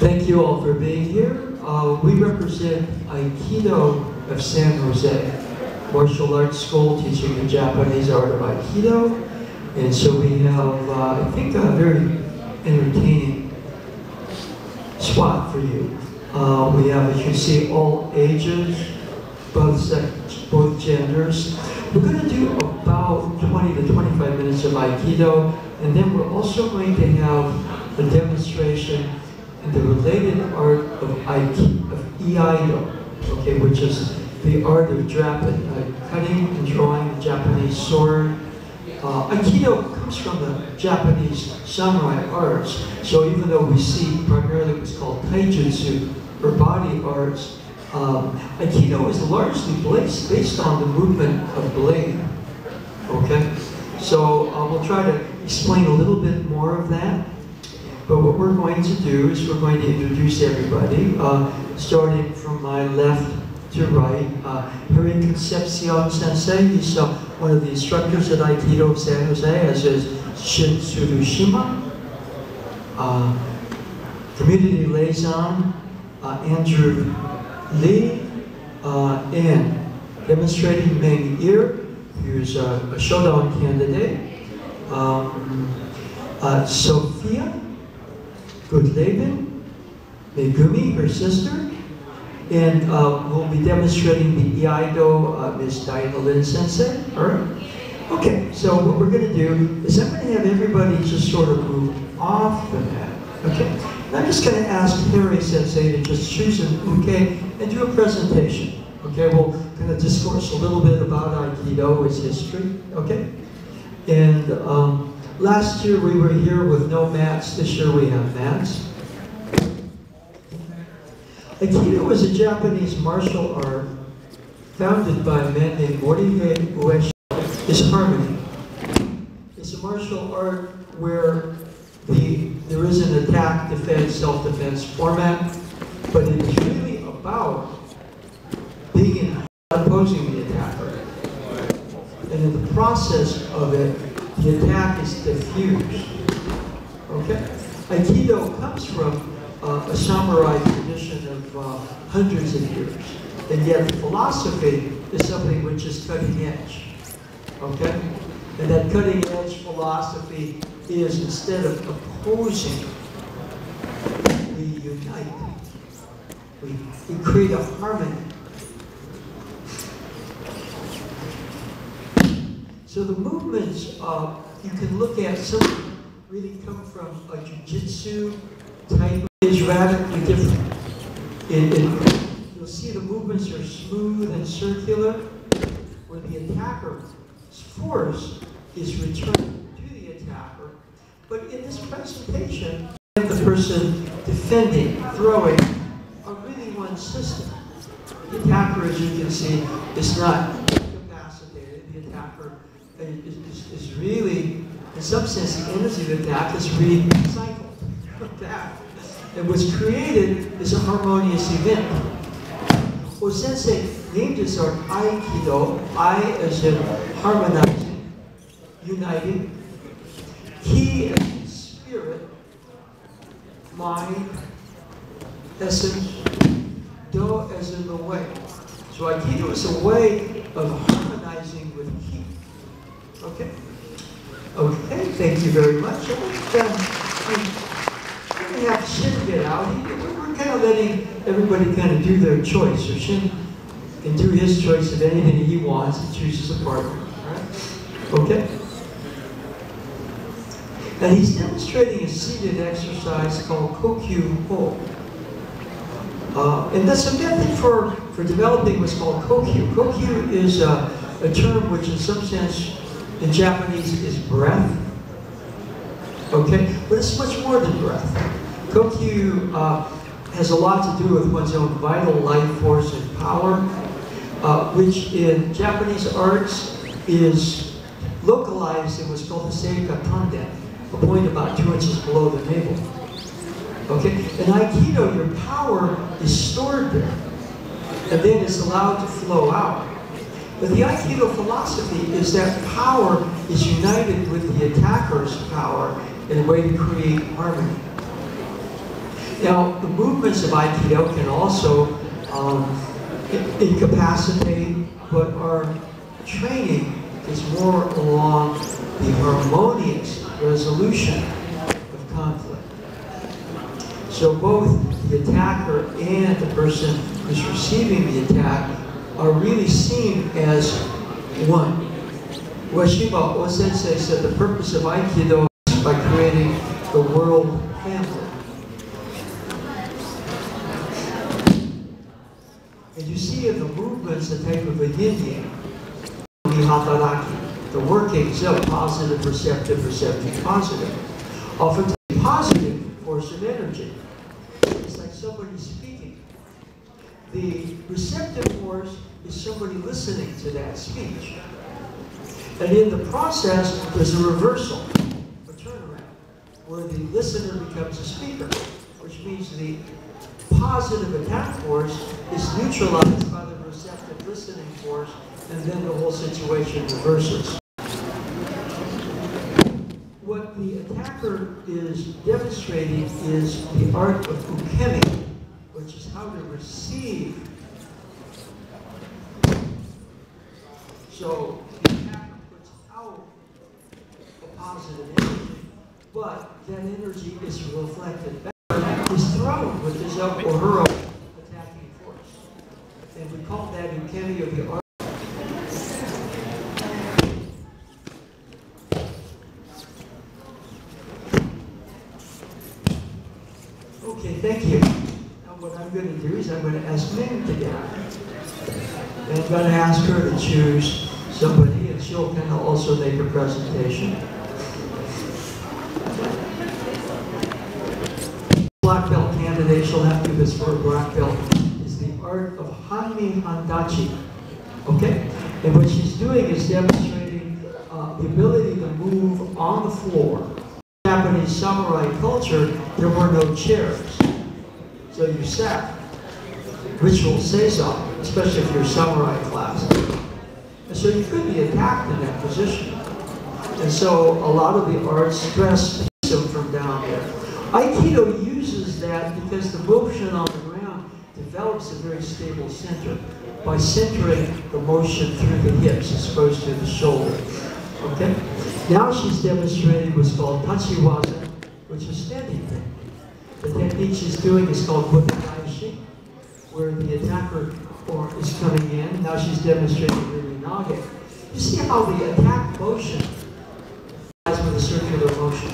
Thank you all for being here. We represent Aikido of San Jose, martial arts school teaching the Japanese art of Aikido. And so we have, I think, a very entertaining spot for you. We have, as you see, all ages, both genders. We're going to do about 20 to 25 minutes of Aikido, and then we're also going to have a demonstration in the related art of Aikido, okay, which is the art of cutting and drawing the Japanese sword. Aikido comes from the Japanese samurai arts, so even though we see primarily what's called taijutsu, or body arts, Aikido is largely based on the movement of blade, okay? So we'll try to explain a little bit more of that. But what we're going to do is we're going to introduce everybody, starting from my left to right. Here in Concepcion Sensei, he's one of the instructors at Aikido of San Jose, as is Shin Tsurushima. Community liaison, Andrew Lee, and demonstrating Meng Ir, who's a Shodan candidate. Sophia Goodleben, Megumi, her sister, and we'll be demonstrating the Iaido, Ms. Diana Lin Sensei. All right? Okay, so what we're going to do is I'm going to have everybody just sort of move off the mat. Okay? And I'm just going to ask Harry Sensei to just choose an uke and do a presentation. Okay, we'll kind of discourse a little bit about Aikido, its history. Okay? And last year we were here with no mats. This year we have mats. Aikido is a Japanese martial art founded by a man named Morihei Ueshiba. It's harmony. It's a martial art where there is an attack, defense, self-defense format, but it is really about being opposing the attacker. And in the process of it, the attack is diffused. Okay? Aikido comes from a samurai tradition of hundreds of years, and yet the philosophy is something which is cutting edge. Okay? And that cutting edge philosophy is, instead of opposing, we unite. We create a harmony. So the movements, you can look at, some really come from a jiu-jitsu type. Is radically different. You'll see the movements are smooth and circular, where the attacker's force is returned to the attacker. But in this presentation, the person defending, throwing, are really one system. The attacker, as you can see, is not incapacitated. The attacker is really, in some sense, the energy of the attack is recycled. And what's created is a harmonious event. Well, Sensei named his art Aikido, I as in harmonizing, uniting, Ki as in spirit, mind, essence, Do as in the way. So Aikido is a way of harmonizing with Ki. Okay? Okay, thank you very much. We're going to have Shin get out. We're kind of letting everybody kind of do their choice. So Shin can do his choice of anything he wants. He chooses a partner. All right? Okay? And he's demonstrating a seated exercise called Kokyu Ho. And that's a method for developing what's called Kokyu. Kokyu is a term which in some sense in Japanese is breath. Okay? But it's much more than breath. Kokyu has a lot to do with one's own vital life force and power, which in Japanese arts is localized in what's called the Seika Tanden, a point about 2 inches below the navel. Okay? In Aikido, your power is stored there, and then it's allowed to flow out. But the Aikido philosophy is that power is united with the attacker's power in a way to create harmony. Now, the movements of Aikido can also incapacitate, but our training is more along the harmonious resolution of conflict. So both the attacker and the person who's receiving the attack are really seen as one. Ueshiba Osensei said the purpose of Aikido is by creating the world family. And you see in the movements a type of a yin-yang, the workings of positive, receptive, receptive, positive. Often positive force of energy. It's like somebody speaking. The receptive force is somebody listening to that speech. And in the process, there's a reversal, a turnaround, where the listener becomes a speaker, which means the positive attack force is neutralized by the receptive listening force, and then the whole situation reverses. What the attacker is demonstrating is the art of ukemi, which is how to receive. So the attacker puts out a positive energy, but that energy is reflected back. Is thrown with his own or her own attacking force. And we call that ukemi of the art. Okay, thank you. Now what I'm going to do is I'm going to ask Ming to get out. And I'm going to ask her to choose somebody, and she'll kind of also make a presentation. Black belt candidate, she'll have to do this for a black belt, is the art of Hanmi Handachi. Okay? And what she's doing is demonstrating the ability to move on the floor. In Japanese samurai culture, there were no chairs. So you sat. Rituals say so, especially if you're samurai class. And so you could be attacked in that position. And so a lot of the arts stress them from down there. Aikido uses that because the motion on the ground develops a very stable center by centering the motion through the hips as opposed to the shoulder. Okay? Now she's demonstrating what's called tachiwaza, which is standing technique. The technique she's doing is called butadaishi, where the attacker is coming in. Now she's demonstrating rinage. You see how the attack motion has with a circular motion.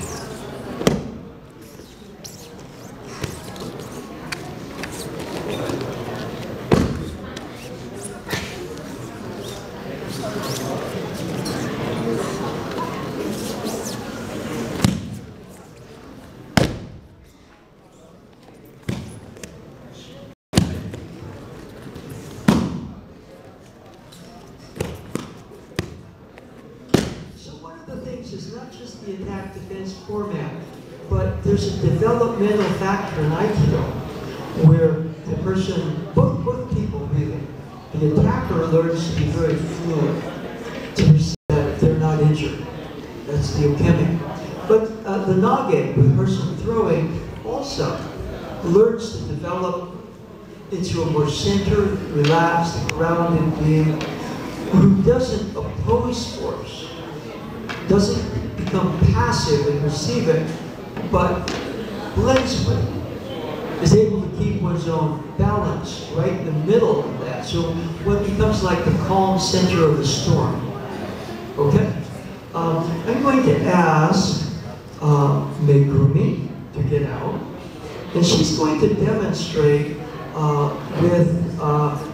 Is not just the attack defense format, but there's a developmental factor in Aikido where the person, both people really, the attacker learns to be very fluid, to perceive that they're not injured. That's the ukemi. But the nage, the person throwing, also learns to develop into a more centered, relaxed, grounded being who doesn't oppose force, doesn't become passive and receive it, but blends with it, is able to keep one's own balance right in the middle of that. So what becomes like the calm center of the storm. Okay? I'm going to ask Megumi to get out, and she's going to demonstrate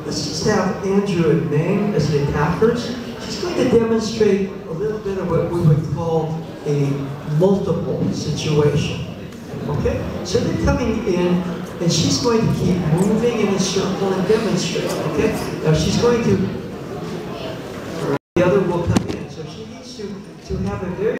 let's just have Andrew and Ming as the attackers. She's going to demonstrate a little bit of what we would call a multiple situation. Okay? So they're coming in, and she's going to keep moving in a circle and demonstrate. Okay? Now she's going to, the other will come in. So she needs to have a very